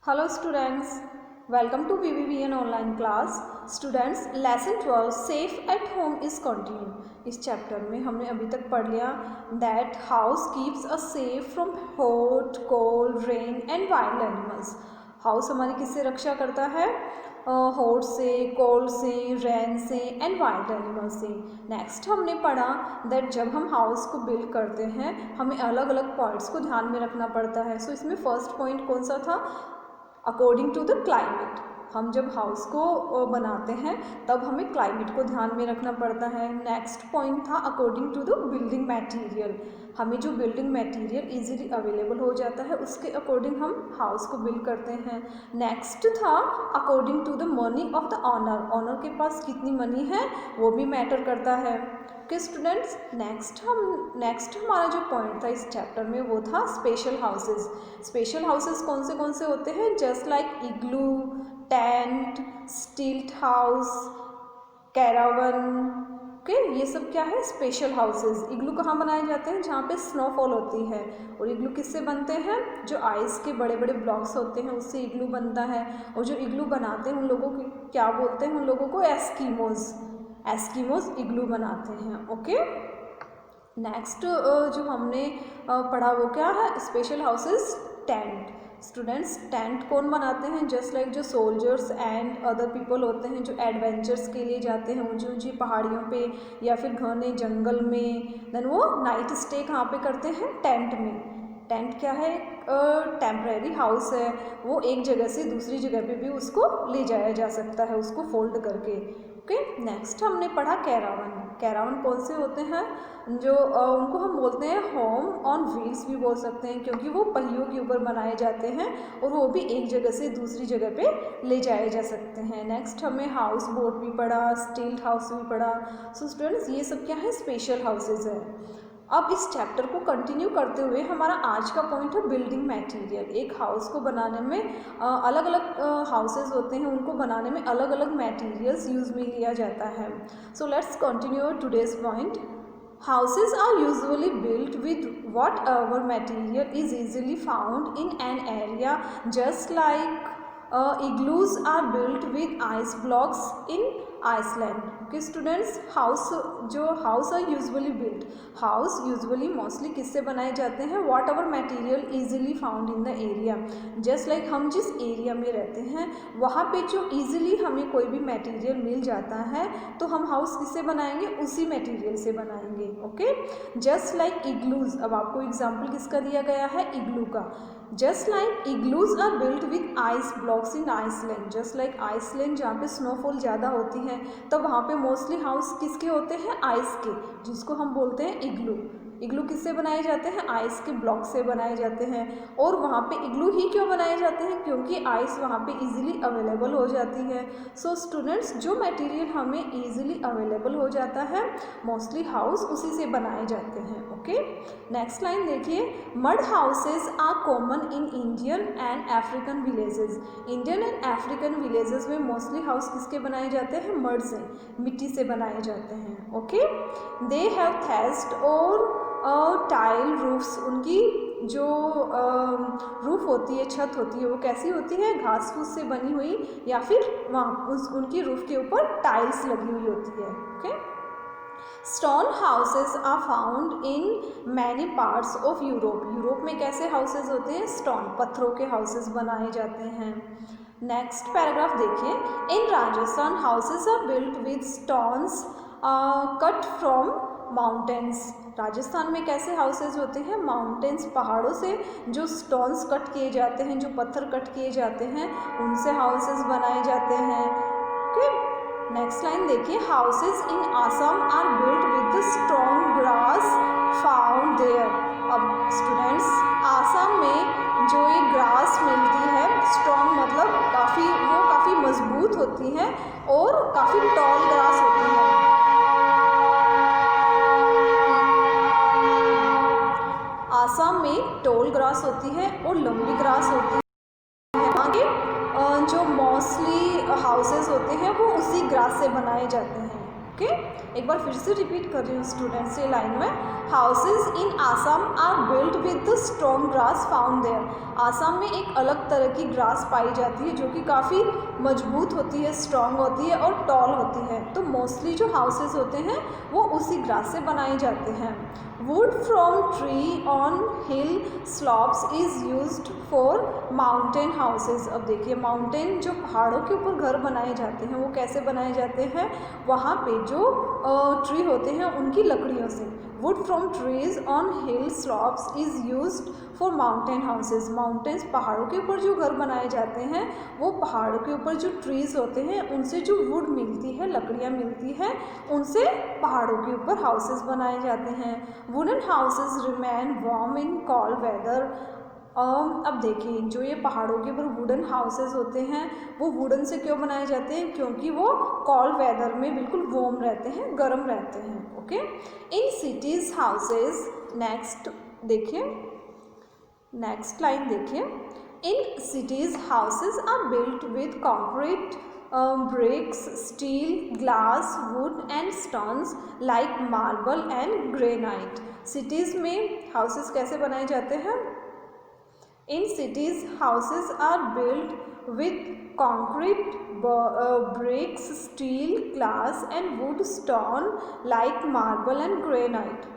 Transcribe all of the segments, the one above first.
Hello students, welcome to VVVN online class. Students, lesson 12 safe at home is continued. इस chapter में हमने अभी तक पढ़ लिया that house keeps us safe from hot, cold, rain and wild animals. House हमारी किससे रक्षा करता है? हॉट से, कोल्ड से, रेन से एंड वाइल्ड एनिमल से. नेक्स्ट हमने पढ़ा दैट जब हम हाउस को बिल्ड करते हैं हमें अलग अलग पॉइंट्स को ध्यान में रखना पड़ता है. सो इसमें फर्स्ट पॉइंट कौन सा था? According to the climate. हम जब हाउस को बनाते हैं तब हमें क्लाइमेट को ध्यान में रखना पड़ता है. नेक्स्ट पॉइंट था according to the building material. हमें जो बिल्डिंग मटेरियल इजीली अवेलेबल हो जाता है उसके अकॉर्डिंग हम हाउस को बिल्ड करते हैं. नेक्स्ट था according to the money of the honour. Honour के पास कितनी मनी है वो भी मैटर करता है. ओके स्टूडेंट्स, नेक्स्ट हमारा जो पॉइंट था इस चैप्टर में वो था स्पेशल हाउसेस. स्पेशल हाउसेस कौन से होते हैं? Just like igloo, tent, stilt house, caravan. Okay, ये सब क्या है? Special houses. इग्लू कहाँ बनाए जाते हैं? जहाँ पे स्नोफॉल होती है. और इग्लू किससे बनते हैं? जो आइस के बड़े बड़े ब्लॉक्स होते हैं उससे इग्लू बनता है. और जो इग्लू बनाते हैं उन लोगों को क्या बोलते हैं? उन लोगों को एस्कीमोज इग्लू बनाते हैं. ओके, नेक्स्ट जो हमने पढ़ा वो क्या है? Special houses tent. Students, tent कौन बनाते हैं? जस्ट लाइक जो सोल्जर्स एंड अदर पीपल होते हैं जो एडवेंचर्स के लिए जाते हैं ऊंची ऊंची पहाड़ियों पे या फिर घने जंगल में, देन वो नाइट स्टे कहाँ पे करते हैं? टेंट में. टेंट क्या है? टेम्परेरी हाउस है. वो एक जगह से दूसरी जगह पे भी उसको ले जाया जा सकता है उसको फोल्ड करके. ओके, नेक्स्ट हमने पढ़ा कैरावन. कैरावन कौन से होते हैं? जो उनको हम बोलते हैं होम ऑन व्हील्स भी बोल सकते हैं क्योंकि वो पहियों के ऊपर बनाए जाते हैं और वो भी एक जगह से दूसरी जगह पे ले जाए जा सकते हैं. नेक्स्ट हमें हाउस बोट भी पढ़ा, स्टील्ड हाउस भी पढ़ा. सो स्टूडेंट्स, ये सब क्या है? स्पेशल हाउसेज है. अब इस चैप्टर को कंटिन्यू करते हुए हमारा आज का पॉइंट है बिल्डिंग मटेरियल. एक हाउस को बनाने में अलग अलग हाउसेज होते हैं, उनको बनाने में अलग अलग मटेरियल्स यूज़ में लिया जाता है. So let's continue today's point. Houses are usually built with whatever material is easily found in an area, just like igloos are built with ice blocks in Iceland. Okay students, house are usually built. House usually mostly किससे बनाए जाते हैं? Whatever material easily found in the area. Just like हम जिस area में रहते हैं वहाँ पे जो ईजिली हमें कोई भी मटीरियल मिल जाता है तो हम हाउस किससे बनाएंगे? उसी मटीरियल से बनाएंगे. Okay, just like igloos. अब आपको एग्जाम्पल किसका दिया गया है? इग्लू का. Just like igloos are built with ice blocks in Iceland. Just like Iceland जहाँ पे स्नोफॉल ज़्यादा होती है तो वहाँ पे मोस्टली हाउस किसके होते हैं? आइस के, जिसको हम बोलते हैं इग्लू. इग्लू किससे बनाए जाते हैं? आइस के ब्लॉक से बनाए जाते हैं. और वहाँ पे इग्लू ही क्यों बनाए जाते हैं? क्योंकि आइस वहाँ पे इजीली अवेलेबल हो जाती है. सो स्टूडेंट्स, जो मटेरियल हमें इजीली अवेलेबल हो जाता है मोस्टली हाउस उसी से बनाए जाते हैं. ओके, नेक्स्ट लाइन देखिए. Mud houses are common in Indian and African villages. Indian and African villages में मोस्टली हाउस किसके बनाए जाते हैं? मड से, मिट्टी से बनाए जाते हैं. ओके, दे हैव थैच्ड और टाइल रूफ्स. उनकी जो रूफ होती है, छत होती है, वो कैसी होती है? घास फूस से बनी हुई या फिर वहाँ उनकी रूफ के ऊपर टाइल्स लगी हुई होती है. Okay, stone houses are found in many parts of Europe. Europe में कैसे हाउसेज होते हैं? स्टोन, पत्थरों के हाउसेज बनाए जाते हैं. नेक्स्ट पैराग्राफ देखिए. In Rajasthan houses are built with stones cut from mountains. Rajasthan में कैसे हाउसेज होते हैं? माउंटेन्स, पहाड़ों से जो स्टोन्स कट किए जाते हैं, जो पत्थर कट किए जाते हैं उनसे हाउसेज बनाए जाते हैं. ओके, नेक्स्ट लाइन देखिए. Houses in Assam are built with strong grass found there. अब स्टूडेंट्स, आसाम में जो ये ग्रास मिलती है, स्ट्रॉन्ग मतलब काफ़ी मजबूत होती है और काफ़ी टॉल ग्रास होती है. आसाम में टॉल ग्रास होती है और लंबी ग्रास होती है. वहाँ के जो मोस्टली हाउसेस होते हैं वो उसी ग्रास से बनाए जाते हैं. ओके, एक बार फिर से रिपीट कर रही हूँ स्टूडेंट्स ये लाइन में, houses in Assam are built with the strong grass found there. Assam में एक अलग तरह की ग्रास पाई जाती है जो कि काफ़ी मजबूत होती है, स्ट्रॉन्ग होती है और टॉल होती है। तो मोस्टली जो हाउसेज होते हैं वो उसी ग्रास से बनाए जाते हैं। Wood from tree on hill slopes is used for mountain houses. अब देखिए माउंटेन जो पहाड़ों के ऊपर घर बनाए जाते हैं वो कैसे बनाए जाते हैं, वहाँ पे जो ट्री होते हैं उनकी लकड़ियों से। Wood from trees on hill slopes is used for mountain houses. Mountains पहाड़ों के ऊपर जो घर बनाए जाते हैं वो पहाड़ों के ऊपर जो ट्रीज़ होते हैं उनसे जो वुड मिलती है, लकड़ियाँ मिलती हैं, उनसे पहाड़ों के ऊपर हाउसेज बनाए जाते हैं। Wooden houses remain warm in cold weather. अब देखिए जो ये पहाड़ों के ऊपर वुडन हाउसेज होते हैं वो वुडन से क्यों बनाए जाते हैं, क्योंकि वो कोल्ड वेदर में बिल्कुल वार्म रहते हैं, गर्म रहते हैं। Okay, in cities houses, next देखिए, नेक्स्ट लाइन देखिए, in cities houses are built with concrete, bricks, steel, glass, wood and stones like marble and granite। Cities में हाउसेज कैसे बनाए जाते हैं? In cities, houses are built with concrete, bricks, steel, glass and wood, stone like marble and granite।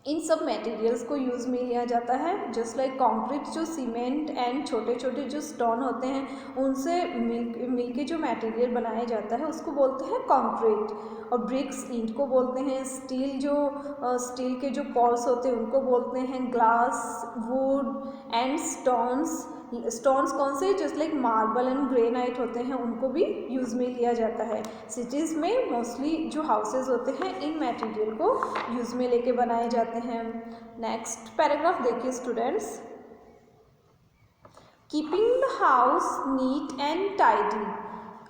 इन सब materials को use में लिया जाता है। जस्ट लाइक कंक्रीट जो सीमेंट एंड छोटे छोटे जो स्टोन होते हैं उनसे मिल के जो मटेरियल बनाया जाता है उसको बोलते हैं कंक्रीट, और ब्रिक्स ईंट को बोलते हैं, स्टील जो स्टील के जो पॉल्स होते हैं उनको बोलते हैं, glass, would and stones. Stones कौन से? Just like marble and granite होते हैं, उनको भी यूज़ में लिया जाता है। सिटीज़ में मोस्टली जो हाउसेज होते हैं इन मटेरियल को यूज़ में लेके बनाए जाते हैं। नेक्स्ट पैराग्राफ देखिए students, keeping the house neat and tidy.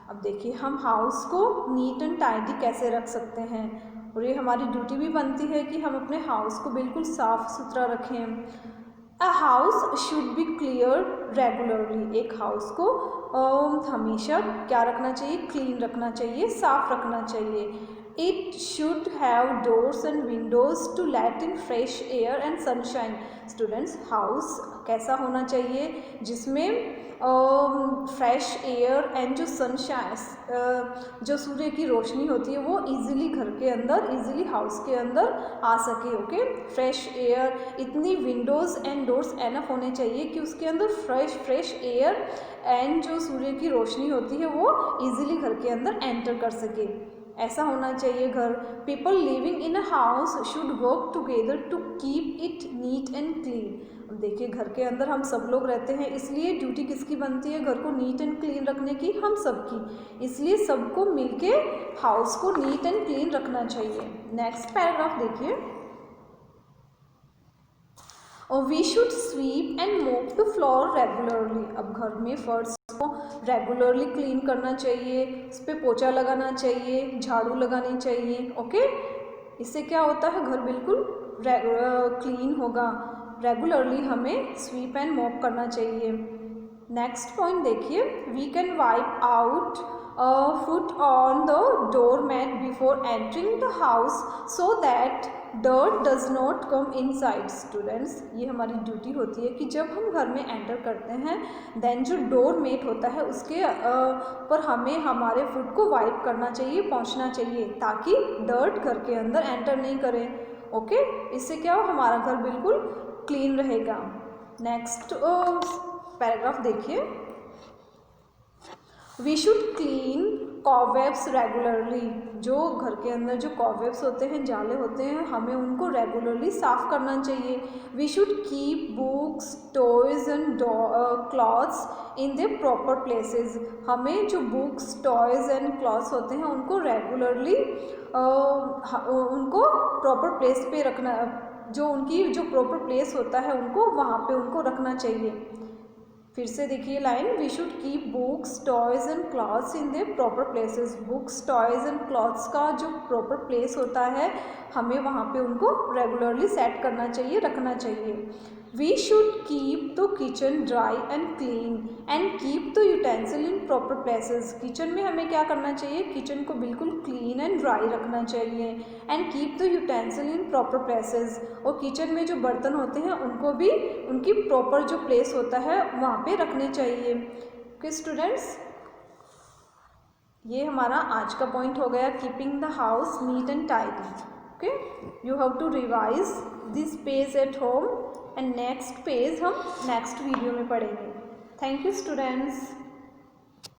अब देखिए हम हाउस को नीट एंड टाइडी कैसे रख सकते हैं, और ये हमारी ड्यूटी भी बनती है कि हम अपने हाउस को बिल्कुल साफ़ सुथरा रखें। अ house should be clear regularly. एक हाउस को हमेशा क्या रखना चाहिए? क्लीन रखना चाहिए, साफ रखना चाहिए। It should have doors and windows to let in fresh air and sunshine. Students house कैसा होना चाहिए? जिसमें फ्रेश एयर एंड जो सनशाइन जो सूर्य की रोशनी होती है वो इजीली घर के अंदर, इजीली हाउस के अंदर आ सके। ओके, फ्रेश एयर, इतनी विंडोज़ एंड डोर्स एनफ होने चाहिए कि उसके अंदर फ्रेश एयर एंड जो सूर्य की रोशनी होती है वो इजीली घर के अंदर एंटर कर सके। ऐसा होना चाहिए घर। People living in a house should work together to keep it neat and clean. देखिए घर के अंदर हम सब लोग रहते हैं, इसलिए ड्यूटी किसकी बनती है? घर को नीट एंड क्लीन रखने की, हम सबकी। इसलिए सबको मिलके हाउस को नीट एंड क्लीन रखना चाहिए। नेक्स्ट पैराग्राफ देखिए, और we should sweep and mop the floor regularly. अब घर में फर्श को रेगुलरली क्लीन करना चाहिए, उस पर पोछा लगाना चाहिए, झाड़ू लगानी चाहिए। ओके, इससे क्या होता है? घर बिल्कुल क्लीन होगा। रेगुलरली हमें स्वीप एंड मॉप करना चाहिए। नेक्स्ट पॉइंट देखिए, we can wipe out foot on the door mat before entering the house so that dirt does not come inside. Students ये हमारी ड्यूटी होती है कि जब हम घर में एंटर करते हैं देन जो डोर मेट होता है उसके पर हमें हमारे फुट को वाइप करना चाहिए, पोंछना चाहिए, ताकि डर्ट घर के अंदर एंटर नहीं करें। ओके, इससे क्या हो? हमारा घर बिल्कुल क्लीन रहेगा। नेक्स्ट पैराग्राफ देखिए, we should clean cobwebs regularly. जो घर के अंदर जो कॉबवेब्स होते हैं, जाले होते हैं, हमें उनको रेगुलरली साफ़ करना चाहिए। We should keep books, toys and clothes in the proper places. हमें जो बुक्स, टॉयज़ एंड क्लॉथ्स होते हैं उनको रेगुलरली उनको प्रॉपर प्लेस पे रखना, जो उनकी जो प्रॉपर प्लेस होता है उनको वहाँ पे उनको रखना चाहिए। फिर से देखिए line, we should keep books, toys and clothes in the proper places. Books, toys and clothes का जो प्रॉपर प्लेस होता है हमें वहाँ पे उनको रेगुलरली सेट करना चाहिए, रखना चाहिए। We should keep the kitchen dry and clean and keep the utensil in proper places. Kitchen में हमें क्या करना चाहिए, किचन को बिल्कुल क्लीन एंड ड्राई रखना चाहिए। And keep the utensil in proper places, और किचन में जो बर्तन होते हैं उनको भी उनकी प्रॉपर जो प्लेस होता है वहाँ पे रखने चाहिए। ओके स्टूडेंट्स, ये हमारा आज का पॉइंट हो गया, keeping the house neat and tidy. Okay, you have to revise this page at home and next page हम नेक्स्ट वीडियो में पढ़ेंगे। Thank you students.